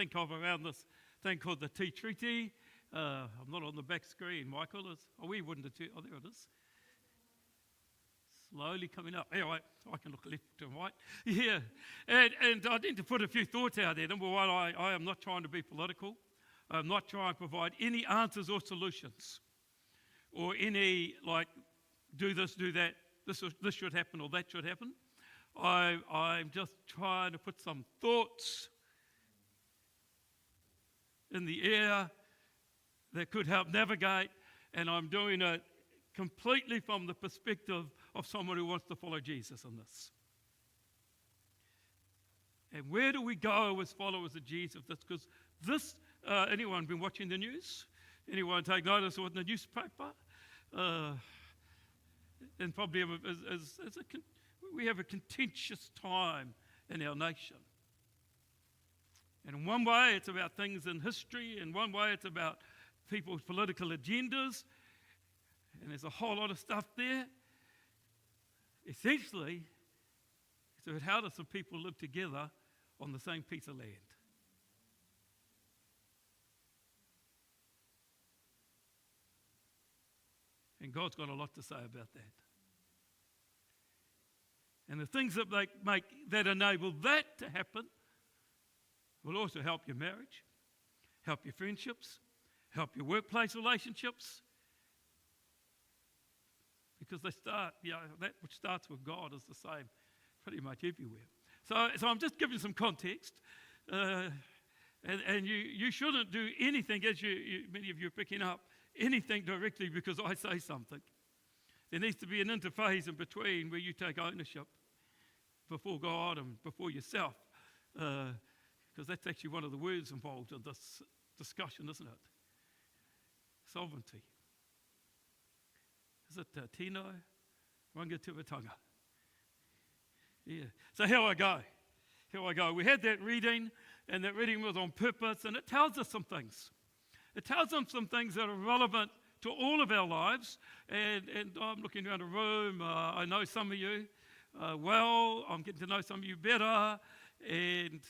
think of around this thing called the Treaty. I'm not on the back screen, Michael. We wouldn't have. Oh, there it is. Slowly coming up. Anyway, I can look left and right. Yeah. And I need to put a few thoughts out there. Number one, I am not trying to be political. I'm not trying to provide any answers or solutions. Or any, do this, do that, this should happen or that should happen. I'm just trying to put some thoughts in the air that could help navigate, and I'm doing it completely from the perspective of someone who wants to follow Jesus in this. And where do we go as followers of Jesus? Because this, anyone been watching the news? Anyone take notice of what in the newspaper? And probably we have a contentious time in our nation. And in one way, it's about things in history. In one way, it's about people's political agendas. And there's a whole lot of stuff there. Essentially, it's about how do some people live together on the same piece of land. And God's got a lot to say about that. And the things that enable that to happen will also help your marriage, help your friendships, help your workplace relationships. Because they start, that which starts with God is the same pretty much everywhere. So I'm just giving some context. And you shouldn't do anything, as many of you are picking up, anything directly because I say something. There needs to be an interface in between where you take ownership before God and before yourself. Because that's actually one of the words involved in this discussion, isn't it? Sovereignty. Is it Tino? Rangatiratanga. Yeah. So here I go. We had that reading, and that reading was on purpose, and it tells us some things. It tells us some things that are relevant to all of our lives. And I'm looking around the room. I know some of you well. I'm getting to know some of you better. And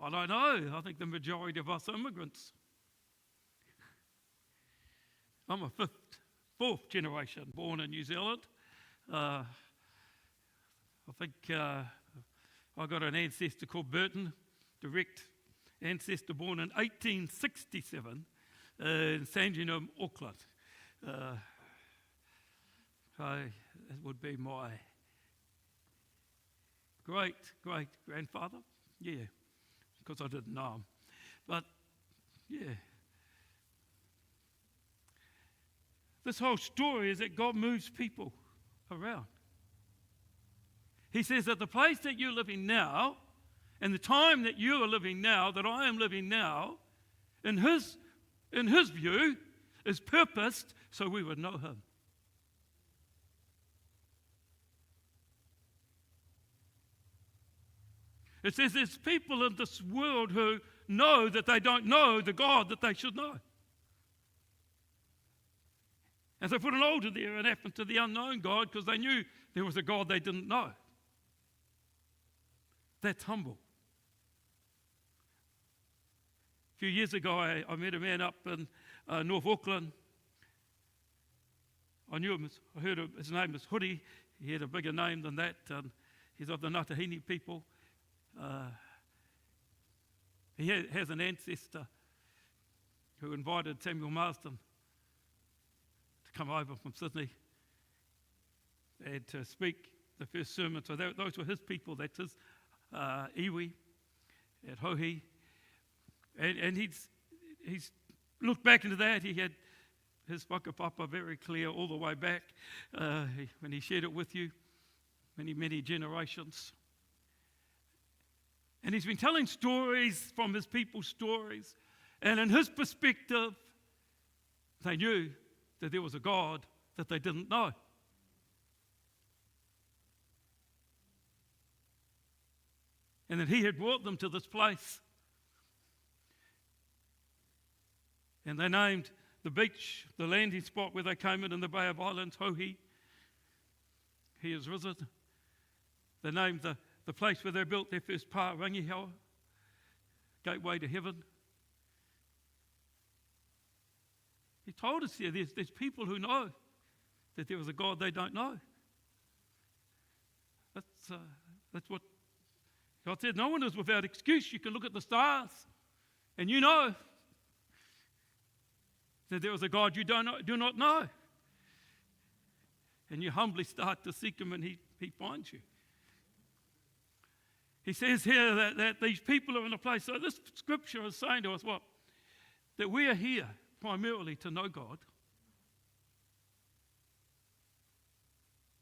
I don't know. I think the majority of us are immigrants. I'm a fourth generation born in New Zealand. I think I got an ancestor called Burton, direct ancestor born in 1867 in Sandringham, Auckland. So that would be my great-great-grandfather. Yeah, because I didn't know him. But, yeah. This whole story is that God moves people around. He says that the place that you're living now, and the time that you are living now, that I am living now, in his view, is purposed so we would know him. It says there's people in this world who know that they don't know the God that they should know. And so they put an altar there and happened to the unknown God because they knew there was a God they didn't know. That's humble. A few years ago, I met a man up in North Auckland. I knew him. I heard his name was Hoodie. He had a bigger name than that. He's of the Ngātahini people. He has an ancestor who invited Samuel Marsden to come over from Sydney and to speak the first sermon. So those were his people. That's his iwi at Hohi. And he's looked back into that. He had his whakapapa very clear all the way back when he shared it with you, many generations. And he's been telling stories from his people's stories. And in his perspective, they knew that there was a God that they didn't know. And that he had brought them to this place. And they named the beach, the landing spot where they came in the Bay of Islands, Hohi. He is risen. They named the the place where they built their first Rangihawa, gateway to heaven. He told us here, there's people who know that there was a God they don't know. That's what God said. No one is without excuse. You can look at the stars and you know that there was a God you do not know. And you humbly start to seek him and he finds you. He says here that these people are in a place. So this scripture is saying to us what? That we are here primarily to know God.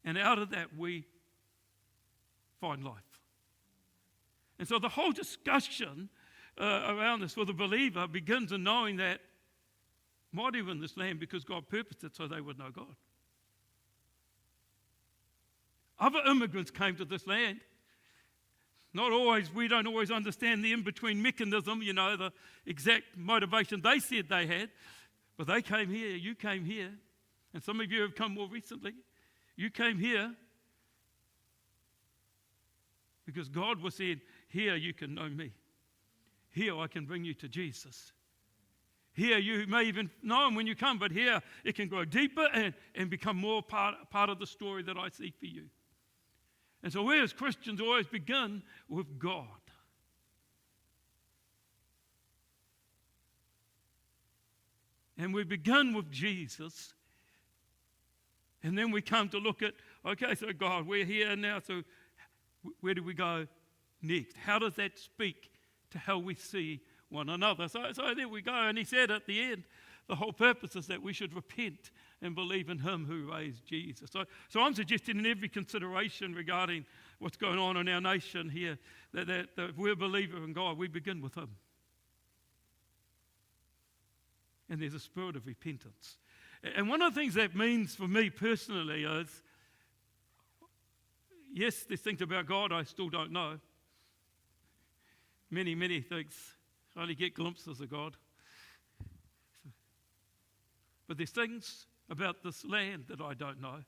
And out of that we find life. And so the whole discussion around this for the believer begins in knowing that mighty were in this land because God purposed it so they would know God. Other immigrants came to this land. We don't always understand the in-between mechanism, the exact motivation they said they had. But they came here, you came here, and some of you have come more recently. You came here because God was saying, here you can know me. Here I can bring you to Jesus. Here you may even know him when you come, but here it can grow deeper and become more part of the story that I see for you. And so we as Christians always begin with God. And we begin with Jesus. And then we come to look at, okay, so God, we're here now, so where do we go next? How does that speak to how we see one another? So there we go. And he said at the end, the whole purpose is that we should repent and believe in him who raised Jesus. So I'm suggesting in every consideration regarding what's going on in our nation here, that if we're a believer in God, we begin with him. And there's a spirit of repentance. And one of the things that means for me personally is, yes, there's things about God I still don't know. Many, many things. I only get glimpses of God. But there's things about this land that I don't know.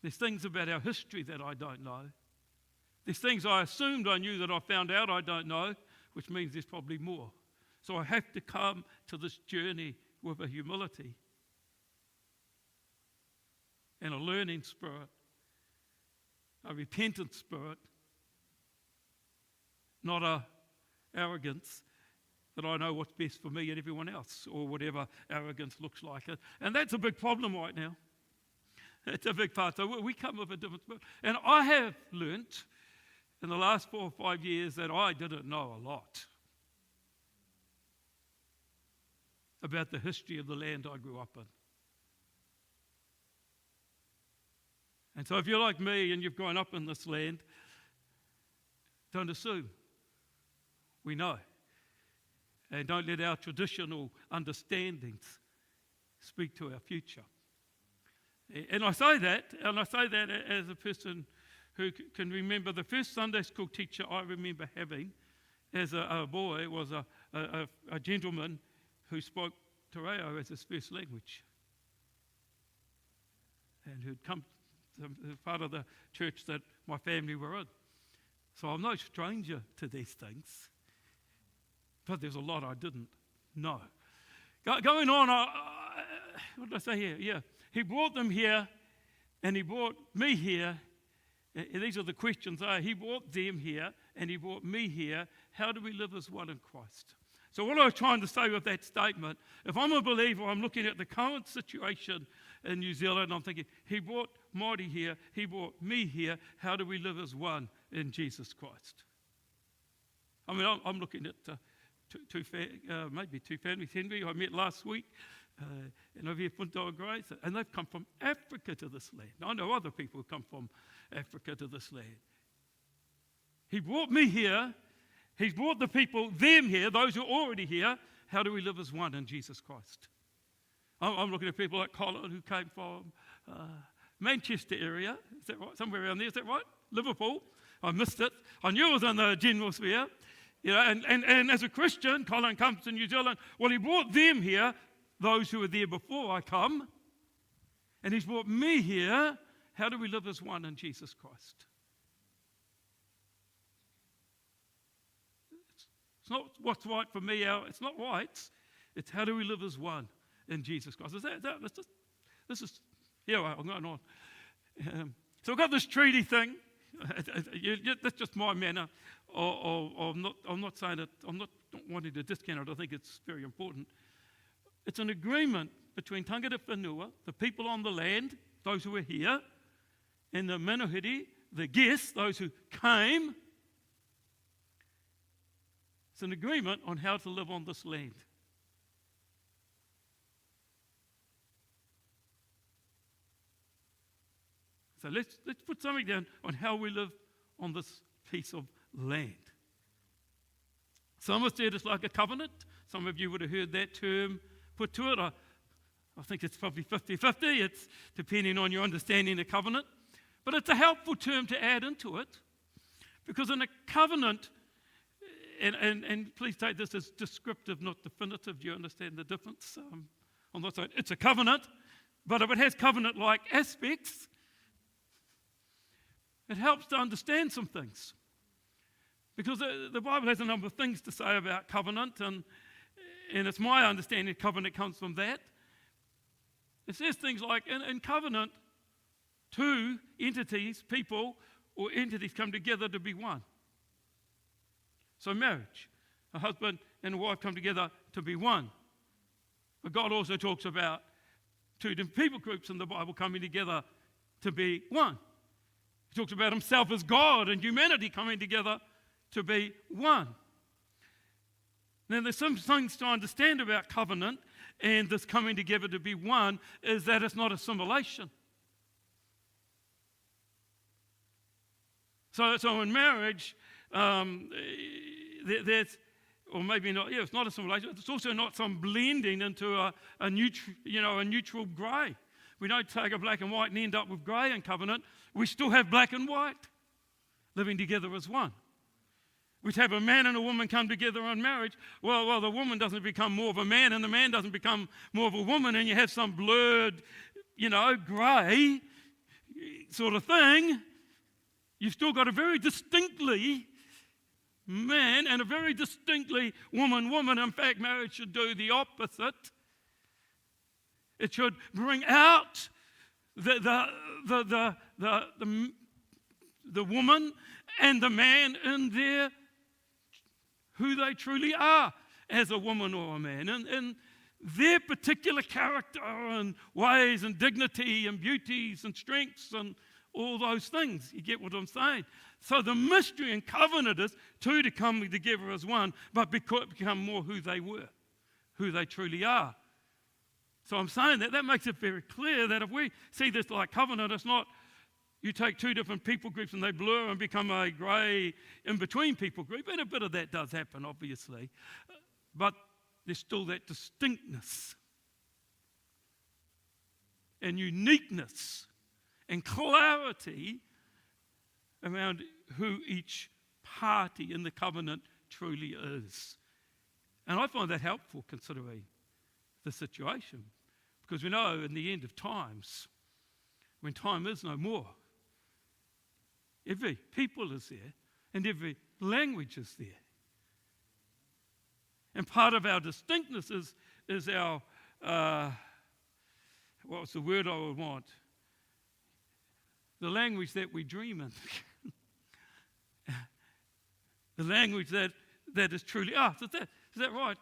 There's things about our history that I don't know. There's things I assumed I knew that I found out I don't know, which means there's probably more. So I have to come to this journey with a humility and a learning spirit, a repentant spirit, not a arrogance that I know what's best for me and everyone else, or whatever arrogance looks like. And that's a big problem right now. It's a big part. So we come with a different spirit. And I have learnt in the last 4 or 5 years that I didn't know a lot about the history of the land I grew up in. And so if you're like me and you've grown up in this land, don't assume we know. And don't let our traditional understandings speak to our future. And I say that as a person who can remember the first Sunday school teacher I remember having as a boy was a gentleman who spoke Te Reo as his first language. And who'd come to part of the church that my family were in. So I'm no stranger to these things. But there's a lot I didn't know. Going on, what did I say here? Yeah, he brought them here, and he brought me here. And these are the questions. He brought them here, and he brought me here. How do we live as one in Christ? So what I was trying to say with that statement, if I'm a believer, I'm looking at the current situation in New Zealand, I'm thinking, he brought Māori here, he brought me here. How do we live as one in Jesus Christ? I mean, I'm looking at maybe two families. Henry, I met last week, and over here, Punta Grace, and they've come from Africa to this land. I know other people who come from Africa to this land. He brought me here. He's brought the people, them here, those who are already here. How do we live as one in Jesus Christ? I'm looking at people like Colin who came from Manchester area. Is that right? Somewhere around there, is that right? Liverpool. I missed it. I knew it was in the general sphere. And as a Christian, Colin comes to New Zealand. Well, he brought them here, those who were there before I come. And he's brought me here. How do we live as one in Jesus Christ? It's not what's right for me. It's not rights. It's how do we live as one in Jesus Christ. I'm going on. So I've got this treaty thing. That's just my manner. I'm not saying it. I'm not wanting to discount it. I think it's very important. It's an agreement between tangata whenua, the people on the land, those who are here, and the manuhiri, the guests, those who came. It's an agreement on how to live on this land. So let's put something down on how we live on this piece of land. Some have said it's like a covenant. Some of you would have heard that term put to it. I think it's probably 50-50. It's depending on your understanding of covenant. But it's a helpful term to add into it, because in a covenant, and please take this as descriptive, not definitive. Do you understand the difference? I'm not saying it's a covenant, but if it has covenant-like aspects, it helps to understand some things. Because the Bible has a number of things to say about covenant, and it's my understanding covenant comes from that. It says things like, in covenant, two entities, people or entities come together to be one. So marriage, a husband and a wife come together to be one. But God also talks about two different people groups in the Bible coming together to be one. He talks about himself as God and humanity coming together to be one. Now there's some things to understand about covenant and this coming together to be one, is that it's not assimilation. So in marriage, there's, or maybe not, it's not assimilation. It's also not some blending into a neutral grey. We don't take a black and white and end up with grey in covenant. We still have black and white living together as one. We'd have a man and a woman come together in marriage. Well, the woman doesn't become more of a man and the man doesn't become more of a woman, and you have some blurred, grey sort of thing. You've still got a very distinctly man and a very distinctly woman. In fact, marriage should do the opposite. It should bring out the woman and the man in their who they truly are as a woman or a man, and their particular character and ways and dignity and beauties and strengths and all those things. You get what I'm saying? So the mystery and covenant is two to come together as one, but become more who they were, who they truly are. So I'm saying that makes it very clear that if we see this like covenant, it's not you take two different people groups and they blur and become a grey in-between people group, and a bit of that does happen, obviously. But there's still that distinctness and uniqueness and clarity around who each party in the covenant truly is. And I find that helpful considering the situation, because we know in the end of times, when time is no more, every people is there and every language is there. And part of our distinctness is our, what's the word I would want? The language that we dream in. The language that is truly us. Is that right?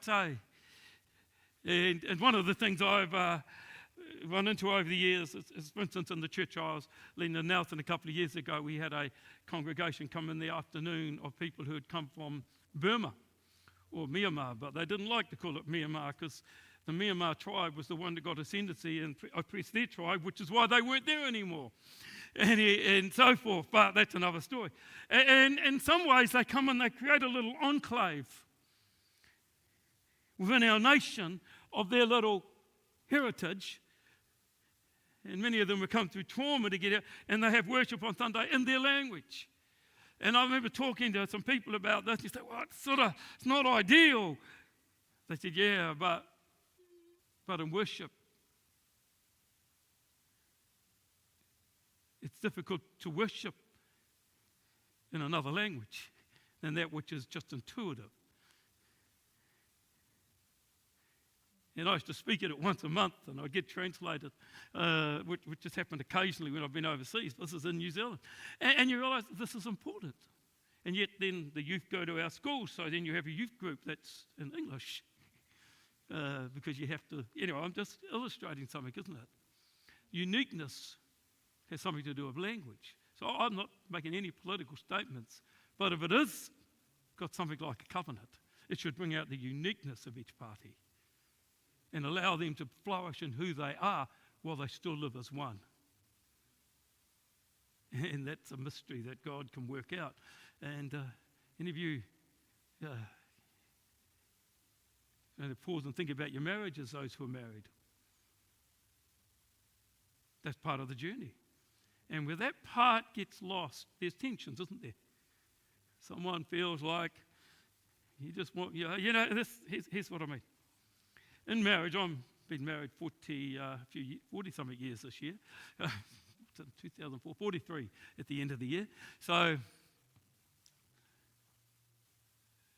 And one of the things I've run into over the years is, for instance, in the church I was leading in Nelson a couple of years ago, we had a congregation come in the afternoon of people who had come from Burma or Myanmar, but they didn't like to call it Myanmar because the Myanmar tribe was the one that got ascendancy and oppressed their tribe, which is why they weren't there anymore, and so forth. But that's another story. And in some ways, they come and they create a little enclave within our nation of their little heritage. And many of them have come through trauma to get out, and they have worship on Sunday in their language. And I remember talking to some people about this. You say, well, it's not ideal. They said, yeah, but in worship, it's difficult to worship in another language than that which is just intuitive And I used to speak it once a month, and I'd get translated, which just happened occasionally when I've been overseas. This is in New Zealand. And you realise this is important. And yet then the youth go to our schools, so then you have a youth group that's in English. Because you have to, anyway, I'm just illustrating something, isn't it? Uniqueness has something to do with language. So I'm not making any political statements, but if it is got something like a covenant, it should bring out the uniqueness of each party and allow them to flourish in who they are while they still live as one. And that's a mystery that God can work out. And any of you pause and think about your marriages, those who are married. That's part of the journey. And where that part gets lost, there's tensions, isn't there? Someone feels like you just want, here's what I mean. In marriage, I've been married 40-something years this year. 2004, 43 at the end of the year. So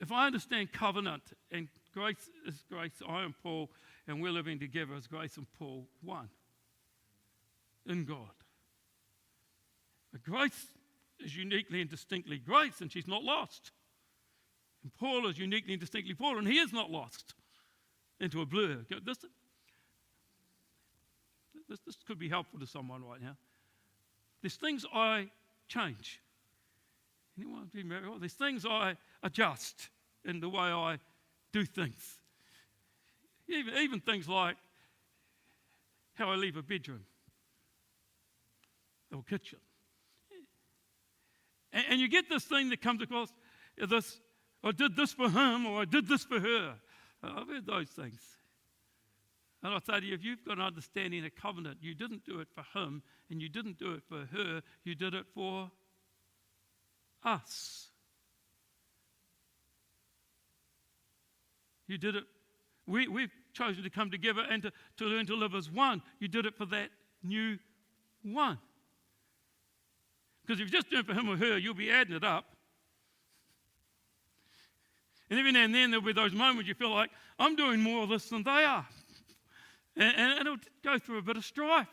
if I understand covenant and grace is grace, I am Paul, and we're living together as grace and Paul, one in God. But grace is uniquely and distinctly grace, and she's not lost. And Paul is uniquely and distinctly Paul, and he is not lost into a blur. This could be helpful to someone right now. There's things I change. Anyone been married? There's things I adjust in the way I do things. Even things like how I leave a bedroom or kitchen. And you get this thing that comes across, this, I did this for him or I did this for her. I've heard those things. And I say to you, if you've got an understanding of covenant, you didn't do it for him and you didn't do it for her, you did it for us. You did it. We've chosen to come together and to learn to live as one. You did it for that new one. Because if you just do it for him or her, you'll be adding it up. And every now and then there'll be those moments you feel like, I'm doing more of this than they are. And it'll go through a bit of strife.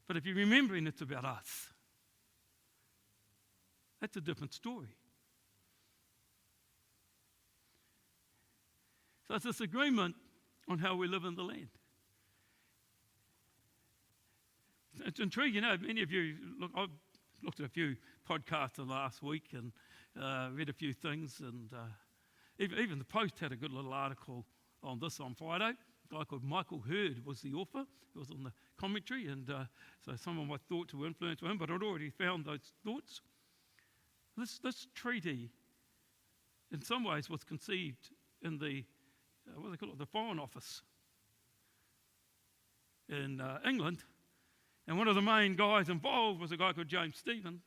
But if you're remembering it's about us, that's a different story. So it's this agreement on how we live in the land. It's intriguing, many of you, I've looked at a few podcasts in the last week and read a few things, and even the Post had a good little article on this on Friday. A guy called Michael Hurd was the author. He was on the commentary, and so some of my thoughts were influenced by him, but I'd already found those thoughts. This treaty, in some ways, was conceived in the, what do they call it, the Foreign Office in England. And one of the main guys involved was a guy called James Stephen.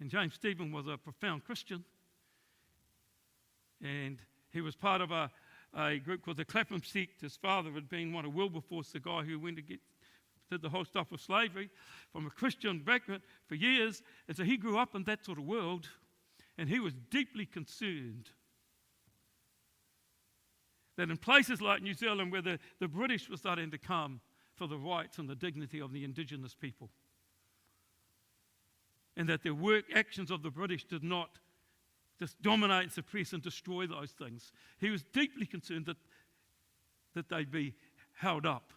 And James Stephen was a profound Christian. And he was part of a group called the Clapham sect. His father had been one of Wilberforce, the guy who went to did the whole stuff with slavery, from a Christian background for years. And so he grew up in that sort of world. And he was deeply concerned that in places like New Zealand, where the British were starting to come for the rights and the dignity of the indigenous people, and that the work actions of the British did not just dominate, suppress and destroy those things. He was deeply concerned that they'd be held up.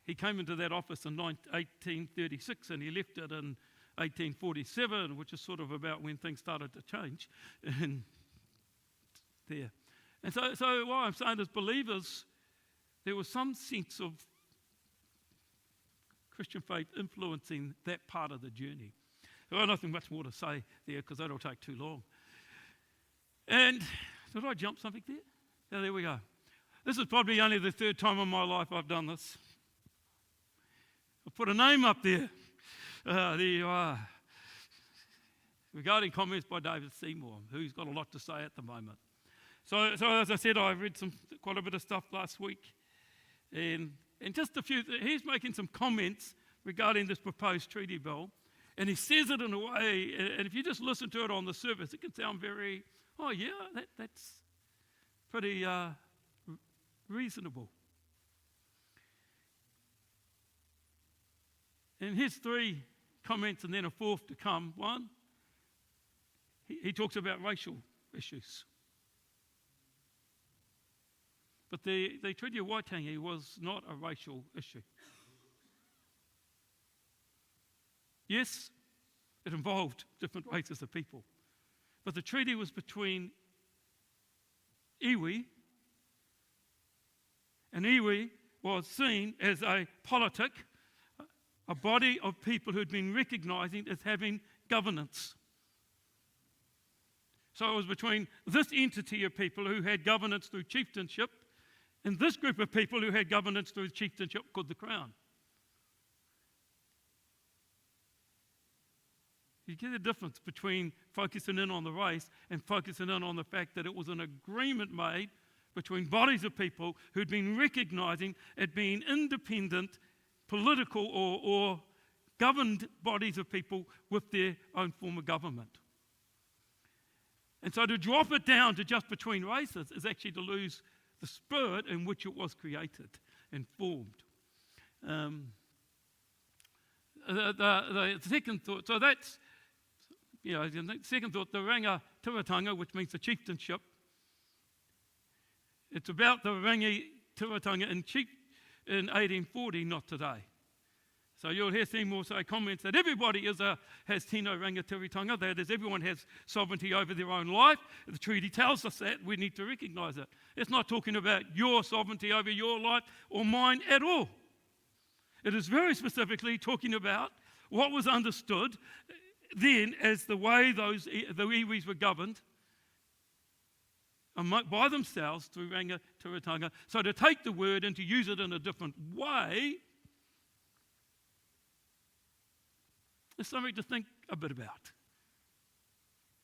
He came into that office in 1836 and he left it in 1847, which is sort of about when things started to change in there. And so what I'm saying is, believers, there was some sense of Christian faith influencing that part of the journey. I've got nothing much more to say there because that'll take too long. And did I jump something there? Yeah, there we go. This is probably only the third time in my life I've done this. I'll put a name up there. There you are. Regarding comments by David Seymour, who's got a lot to say at the moment. So as I said, I read quite a bit of stuff last week. And just a few, he's making some comments regarding this proposed treaty bill. And he says it in a way, and if you just listen to it on the surface, it can sound very, oh yeah, pretty reasonable. And here's 3 comments and then a 4th to come. 1, he talks about racial issues. But the Treaty of Waitangi was not a racial issue. Yes, it involved different races of people. But the treaty was between iwi, and iwi was seen as a politic, a body of people who'd been recognising as having governance. So it was between this entity of people who had governance through chieftainship and this group of people who had governance through chieftainship called the Crown. You get the difference between focusing in on the race and focusing in on the fact that it was an agreement made between bodies of people who'd been recognising it being independent, political or governed bodies of people with their own form of government. And so to drop it down to just between races is actually to lose the spirit in which it was created and formed. The second thought, so that's, the second thought, the rangatiratanga, which means the chieftainship. It's about the rangatiratanga in 1840, not today. So you'll hear Seymour say comments that everybody has tino rangatiratanga, that is, everyone has sovereignty over their own life. The treaty tells us that. We need to recognise it. It's not talking about your sovereignty over your life or mine at all. It is very specifically talking about what was understood then as the way the iwis were governed by themselves through rangatiratanga. So to take the word and to use it in a different way is something to think a bit about.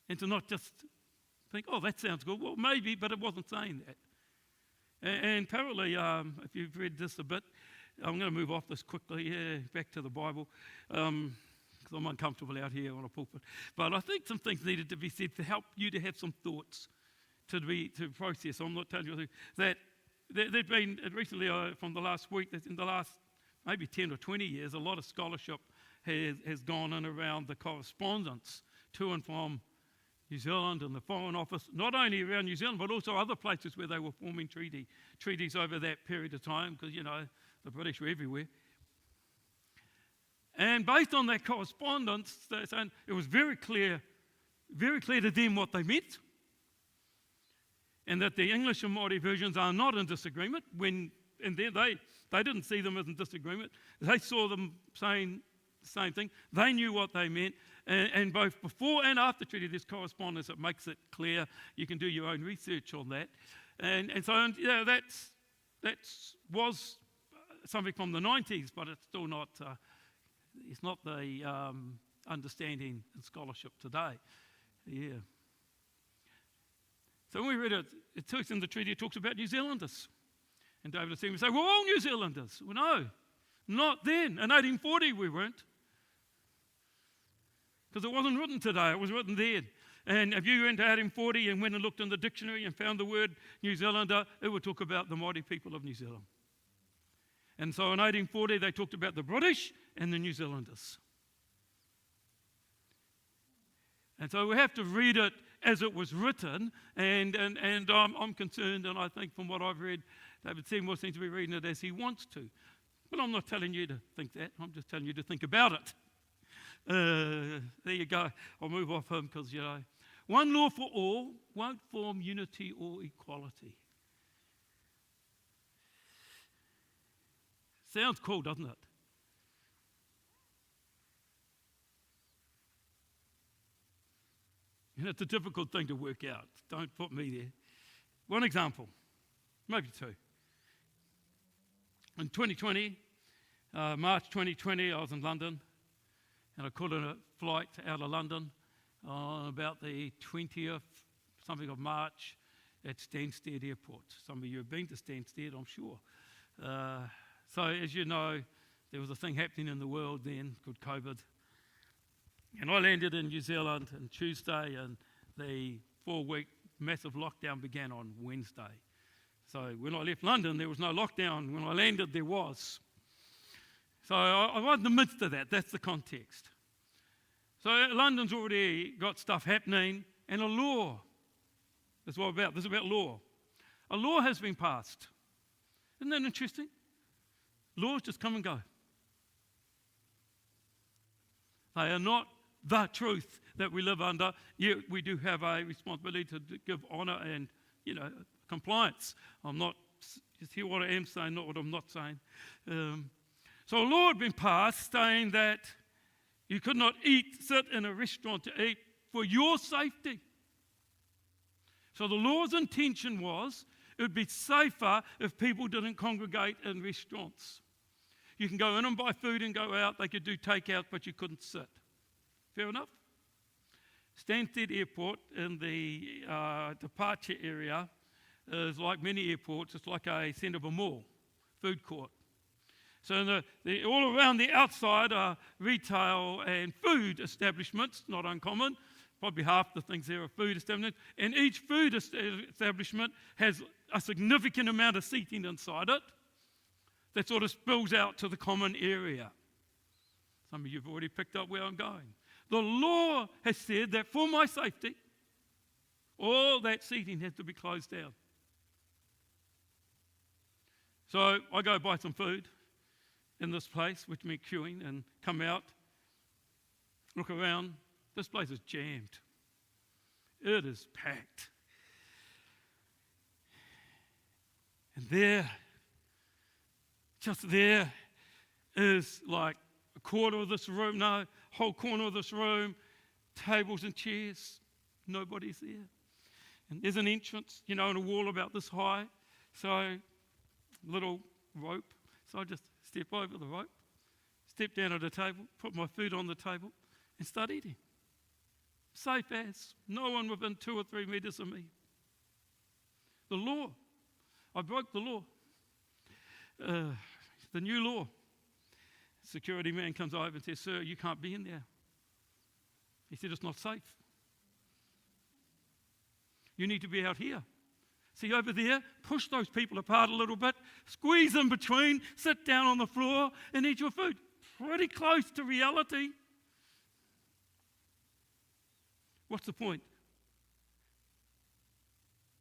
And to not just think, oh, that sounds good. Well, maybe, but it wasn't saying that. And apparently, if you've read this a bit, I'm going to move off this quickly, back to the Bible, because I'm uncomfortable out here on a pulpit. But I think some things needed to be said to help you to have some thoughts to process. I'm not telling you that there's been recently, from the last week, in the last maybe 10 or 20 years, a lot of scholarship has gone in around the correspondence to and from New Zealand and the Foreign Office, not only around New Zealand, but also other places where they were forming treaties over that period of time, because, the British were everywhere. And based on that correspondence, it was very clear to them what they meant, and that the English and Māori versions are not in disagreement. They didn't see them as in disagreement. They saw them saying the same thing. They knew what they meant, and both before and after treaty, there's correspondence that makes it clear. You can do your own research on that, and so that was something from the 90s, but it's still not. It's not the understanding and scholarship today. Yeah. So when we read it, it talks in the treaty. It talks about New Zealanders, and David and Stephen say, "We're all New Zealanders." Well, no, not then. In 1840, we weren't, because it wasn't written today. It was written then. And if you went to 1840 and went and looked in the dictionary and found the word New Zealander, it would talk about the Māori people of New Zealand. And so in 1840, they talked about the British and the New Zealanders. And so we have to read it as it was written, and I'm concerned, and I think from what I've read, David Seymour seems to be reading it as he wants to. But I'm not telling you to think that. I'm just telling you to think about it. There you go. I'll move off him because, one law for all won't form unity or equality. Sounds cool, doesn't it? And it's a difficult thing to work out. Don't put me there. One example, maybe two. In 2020, March 2020, I was in London, and I caught a flight out of London on about the 20th, something of March, at Stansted Airport. Some of you have been to Stansted, I'm sure. So as you know, there was a thing happening in the world then called COVID. And I landed in New Zealand on Tuesday, and the 4-week massive lockdown began on Wednesday. So when I left London, there was no lockdown. When I landed, there was. So I was in the midst of that. That's the context. So London's already got stuff happening, and a law. That's what about. This is about law. A law has been passed. Isn't that interesting? Laws just come and go. They are not the truth that we live under. Yet we do have a responsibility to give honour and, compliance. I'm not, just hear what I am saying, not what I'm not saying. So a law had been passed saying that you could not sit in a restaurant to eat for your safety. So the law's intention was it would be safer if people didn't congregate in restaurants. You can go in and buy food and go out. They could do takeout, but you couldn't sit. Fair enough? Stansted Airport in the departure area is like many airports. It's like a centre of a mall, food court. So all around the outside are retail and food establishments, not uncommon. Probably half the things there are food establishments. And each food establishment has a significant amount of seating inside it that sort of spills out to the common area. Some of you have already picked up where I'm going. The law has said that for my safety, all that seating has to be closed down. So I go buy some food in this place, which meant queuing, and come out, look around. This place is jammed. It is packed. And just there is like a quarter of this room, whole corner of this room, tables and chairs. Nobody's there. And there's an entrance, and a wall about this high. So, little rope. So I just step over the rope, step down at a table, put my food on the table, and start eating. Safe as. No one within 2 or 3 metres of me. The law. I broke the law. The new law. Security man comes over and says, "Sir, you can't be in there." He said, "It's not safe. You need to be out here. See over there, push those people apart a little bit, squeeze in between, sit down on the floor and eat your food." Pretty close to reality. What's the point?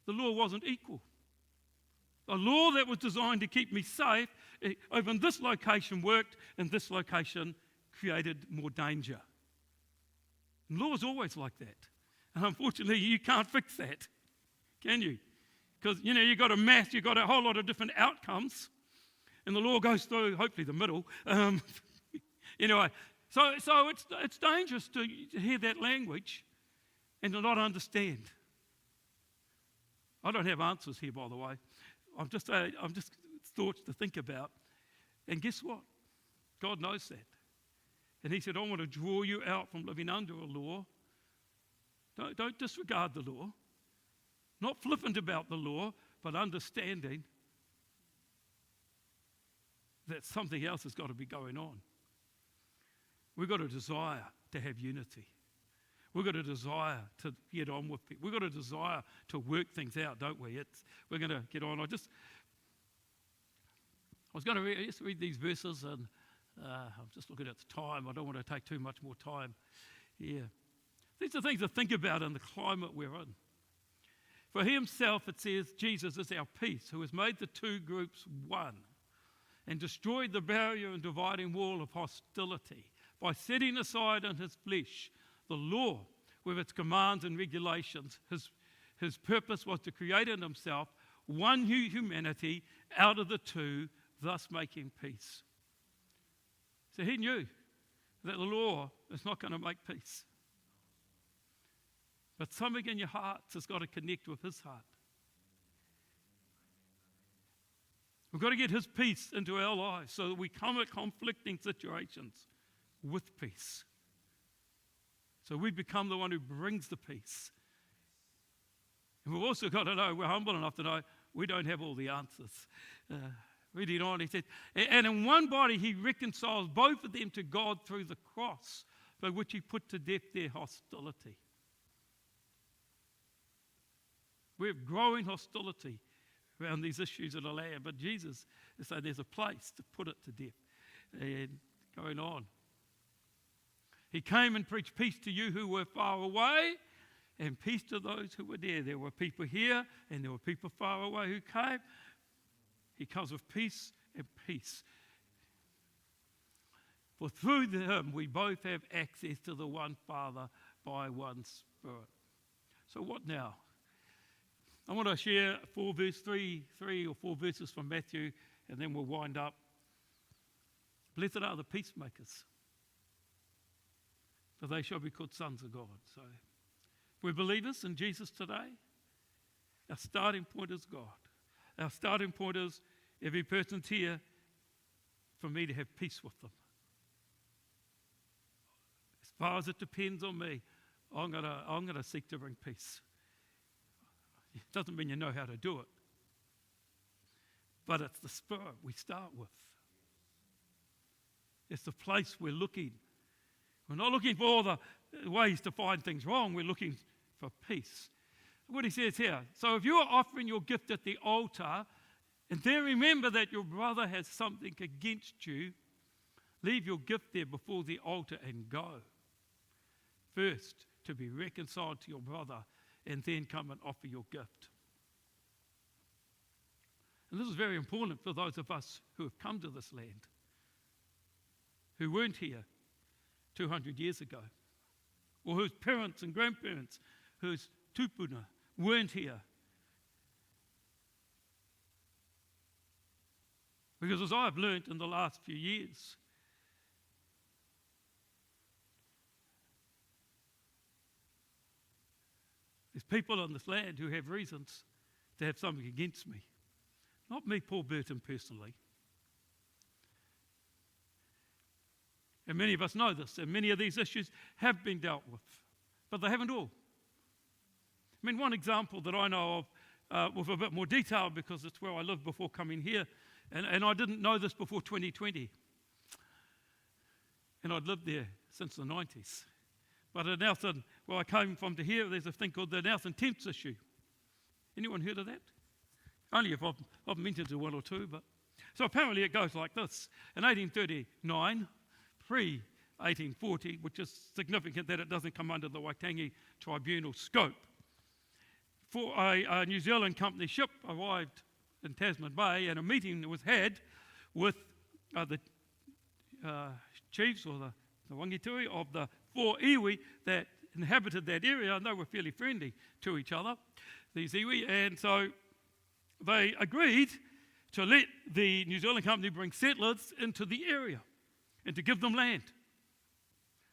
The law wasn't equal. A law that was designed to keep me safe over in this location worked, and this location created more danger. And law is always like that. And unfortunately, you can't fix that, can you? Because, you've got a mass, you've got a whole lot of different outcomes, and the law goes through, hopefully, the middle. Anyway, so it's dangerous to hear that language and to not understand. I don't have answers here, by the way. I'm just thoughts to think about. And guess what? God knows that. And he said, "I want to draw you out from living under a law. Don't disregard the law. Not flippant about the law, but understanding that something else has got to be going on. We've got a desire to have unity. We've got a desire to get on with people. We've got a desire to work things out, don't we? We're going to get on. I was going to read these verses, and I'm just looking at the time. I don't want to take too much more time here. These are things to think about in the climate we're in. For himself, it says, Jesus is our peace, who has made the two groups one and destroyed the barrier and dividing wall of hostility by setting aside in his flesh the law with its commands and regulations. His purpose was to create in himself one new humanity out of the two, thus making peace. So he knew that the law is not going to make peace. But something in your hearts has got to connect with his heart. We've got to get his peace into our lives so that we come at conflicting situations with peace. So we become the one who brings the peace. And we've also got to know, we're humble enough to know we don't have all the answers. Reading on, he said, and in one body he reconciles both of them to God through the cross, by which he put to death their hostility. We have growing hostility around these issues of the land, but Jesus is saying there's a place to put it to death. And going on. He came and preached peace to you who were far away and peace to those who were there. There were people here and there were people far away who came. He comes with peace and peace. For through him we both have access to the one Father by one Spirit. So what now? I want to share 4 or 4 verses from Matthew, and then we'll wind up. Blessed are the peacemakers, for they shall be called sons of God. So if we're believers in Jesus today, our starting point is God. Our starting point is every person's here for me to have peace with them. As far as it depends on me, I'm gonna seek to bring peace. It doesn't mean you know how to do it, but it's the Spirit we start with. It's the place we're looking. We're not looking for all the ways to find things wrong. We're looking for peace. What he says here, so if you are offering your gift at the altar, and then remember that your brother has something against you, leave your gift there before the altar and go. First, to be reconciled to your brother, and then come and offer your gift. And this is very important for those of us who have come to this land, who weren't here 200 years ago, or whose parents and grandparents, whose tupuna weren't here. Because as I've learnt in the last few years, there's people on this land who have reasons to have something against me. Not me, Paul Burton, personally. And many of us know this, and many of these issues have been dealt with, but they haven't all. I mean, one example that I know of with a bit more detail, because it's where I lived before coming here, and I didn't know this before 2020. And I'd lived there since the 90s. But at Nelson, where I came from to here, there's a thing called the Nelson Temps issue. Anyone heard of that? Only if I've mentioned to one or two, but... So apparently it goes like this. In 1839, pre-1840, which is significant that it doesn't come under the Waitangi Tribunal scope, for a New Zealand company ship arrived in Tasman Bay, and a meeting was had with the chiefs or the wangituri of the 4 iwi that inhabited that area, and they were fairly friendly to each other, these iwi, and so they agreed to let the New Zealand company bring settlers into the area and to give them land.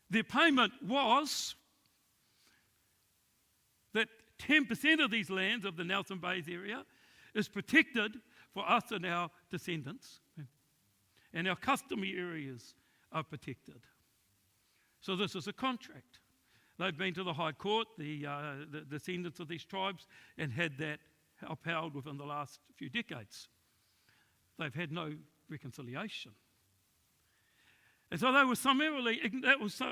Their payment was that 10% of these lands of the Nelson Bays area is protected for us and our descendants, and our customary areas are protected. So this is a contract. They've been to the High Court, the descendants of these tribes, and had that upheld within the last few decades. They've had no reconciliation. And so they were summarily,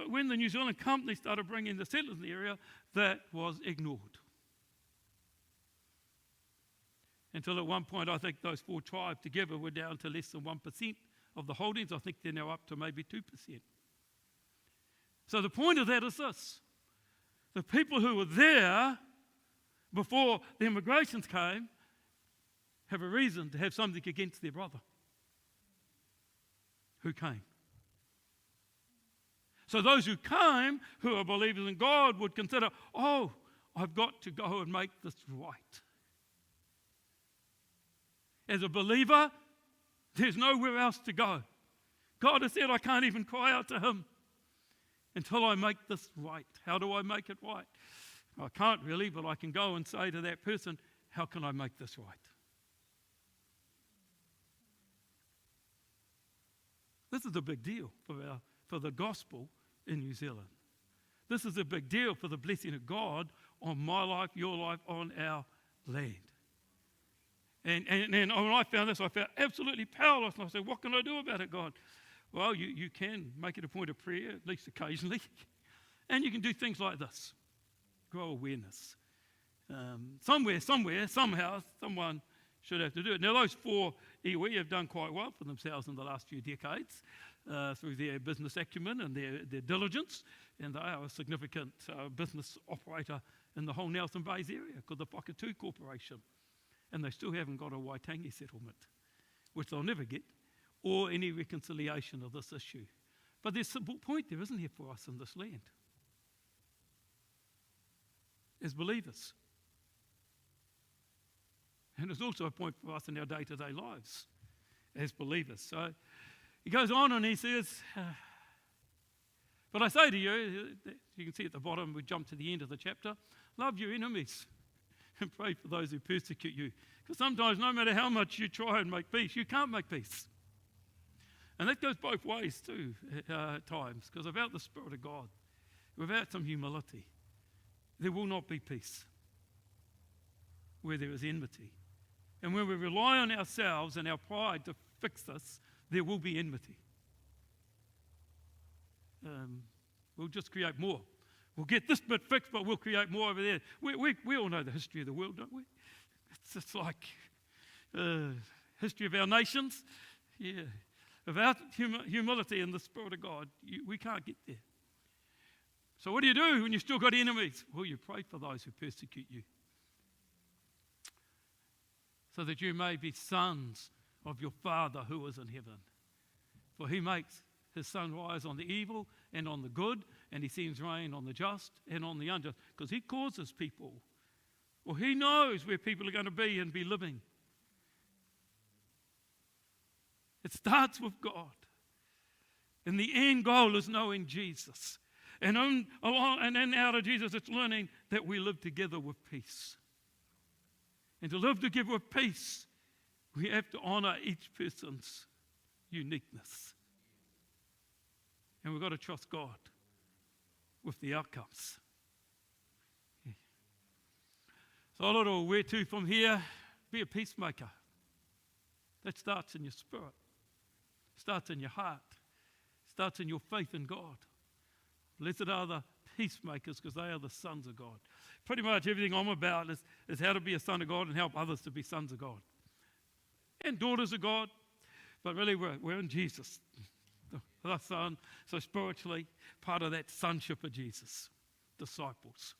when the New Zealand company started bringing the settlers in the area, that was ignored. Until at one point, I think those 4 tribes together were down to less than 1% of the holdings. I think they're now up to maybe 2%. So the point of that is this. The people who were there before the immigrations came have a reason to have something against their brother who came. So those who came, who are believers in God, would consider, oh, I've got to go and make this right. As a believer, there's nowhere else to go. God has said I can't even cry out to him until I make this right. How do I make it right? I can't really, but I can go and say to that person, how can I make this right? This is a big deal for the gospel in New Zealand. This is a big deal for the blessing of God on my life, your life, on our land. And when I found this, I felt absolutely powerless. And I said, what can I do about it, God? Well, you can make it a point of prayer, at least occasionally. And you can do things like this. Grow awareness. Somewhere, somehow, someone should have to do it. Now, those 4 iwi have done quite well for themselves in the last few decades through their business acumen and their diligence, and they are a significant business operator in the whole Nelson Bays area called the Whakatū Corporation. And they still haven't got a Waitangi settlement, which they'll never get, or any reconciliation of this issue. But there's a simple point there, isn't there, for us in this land? As believers. And there's also a point for us in our day-to-day lives as believers. So he goes on and he says, but I say to you can see at the bottom, we jump to the end of the chapter, love your enemies and pray for those who persecute you. Because sometimes no matter how much you try and make peace, you can't make peace. And that goes both ways too at times, because without the Spirit of God, without some humility, there will not be peace where there is enmity. And when we rely on ourselves and our pride to fix this, there will be enmity. We'll just create more. We'll get this bit fixed, but we'll create more over there. We all know the history of the world, don't we? It's just like history of our nations. Yeah. Without humility and the Spirit of God, we can't get there. So what do you do when you've still got enemies? Well, you pray for those who persecute you, so that you may be sons of your Father who is in heaven. For he makes his sun rise on the evil and on the good, and he sends rain on the just and on the unjust, because he causes people, or he knows where people are going to be and be living. It starts with God. And the end goal is knowing Jesus. And then out of Jesus, it's learning that we live together with peace. And to live together with peace, we have to honor each person's uniqueness. And we've got to trust God with the outcomes. Yeah. So a little where to from here, be a peacemaker. That starts in your spirit, starts in your heart, starts in your faith in God. Blessed are the peacemakers, because they are the sons of God. Pretty much everything I'm about is how to be a son of God and help others to be sons of God. And daughters of God, but really we're in Jesus, the Son. So spiritually, part of that sonship of Jesus, disciples.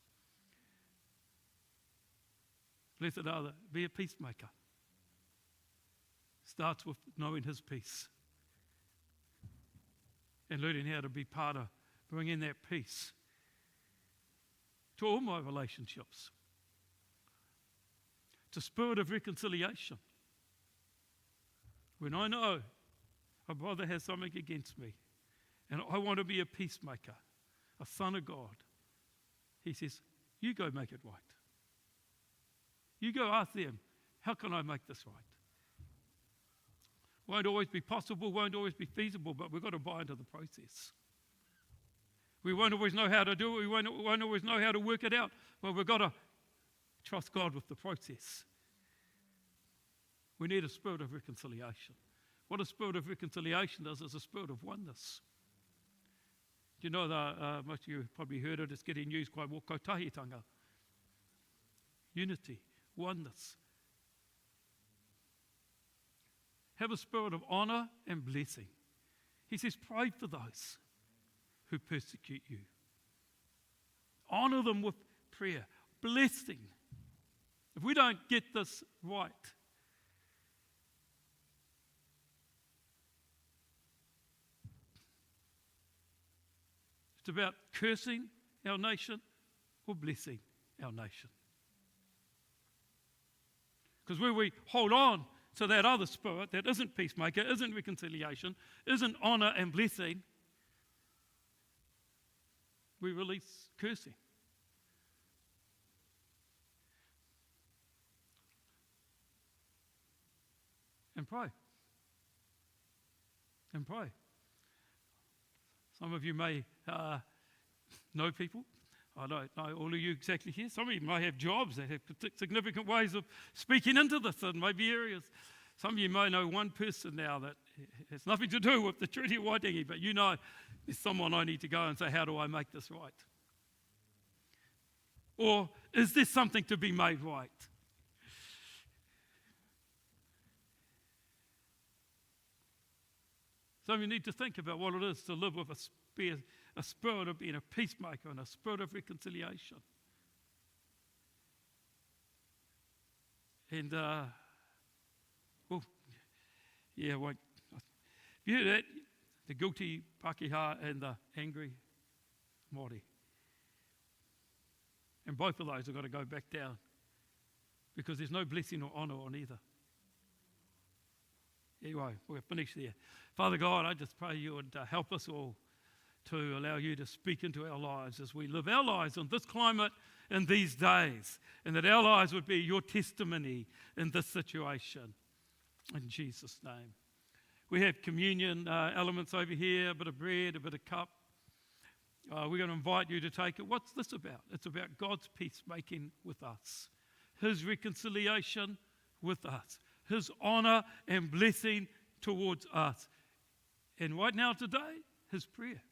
Blessed are be a peacemaker. Starts with knowing his peace and learning how to be part of bringing that peace to all my relationships. It's a spirit of reconciliation. When I know a brother has something against me and I want to be a peacemaker, a son of God, he says, you go make it right. You go ask them, how can I make this right? Won't always be possible, won't always be feasible, but we've got to buy into the process. We won't always know how to do it, we won't always know how to work it out, but we've got to trust God with the process. We need a spirit of reconciliation. What a spirit of reconciliation does is a spirit of oneness. Do you know that most of you have probably heard it, it's getting used quite well, kautahitanga. Unity, oneness. Have a spirit of honor and blessing. He says, pray for those who persecute you. Honor them with prayer, blessing. If we don't get this right, it's about cursing our nation or blessing our nation. Because where we hold on to that other spirit that isn't peacemaker, isn't reconciliation, isn't honor and blessing, we release cursing. And pray. And pray. Some of you may know people. I don't know all of you exactly here. Some of you may have jobs that have significant ways of speaking into this in maybe areas. Some of you may know one person now that has nothing to do with the Treaty of Waitangi, but you know there's someone I need to go and say, how do I make this right? Or is there something to be made right? So we need to think about what it is to live with a spirit of being a peacemaker and a spirit of reconciliation. And, you hear that? The guilty Pākehā and the angry Māori. And both of those have got to go back down because there's no blessing or honour on either. Anyway, we're finished there. Father God, I just pray you would help us all to allow you to speak into our lives as we live our lives in this climate in these days, and that our lives would be your testimony in this situation. In Jesus' name. We have communion elements over here, a bit of bread, a bit of cup. We're going to invite you to take it. What's this about? It's about God's peacemaking with us, his reconciliation with us, his honour and blessing towards us. And right now today, his prayer.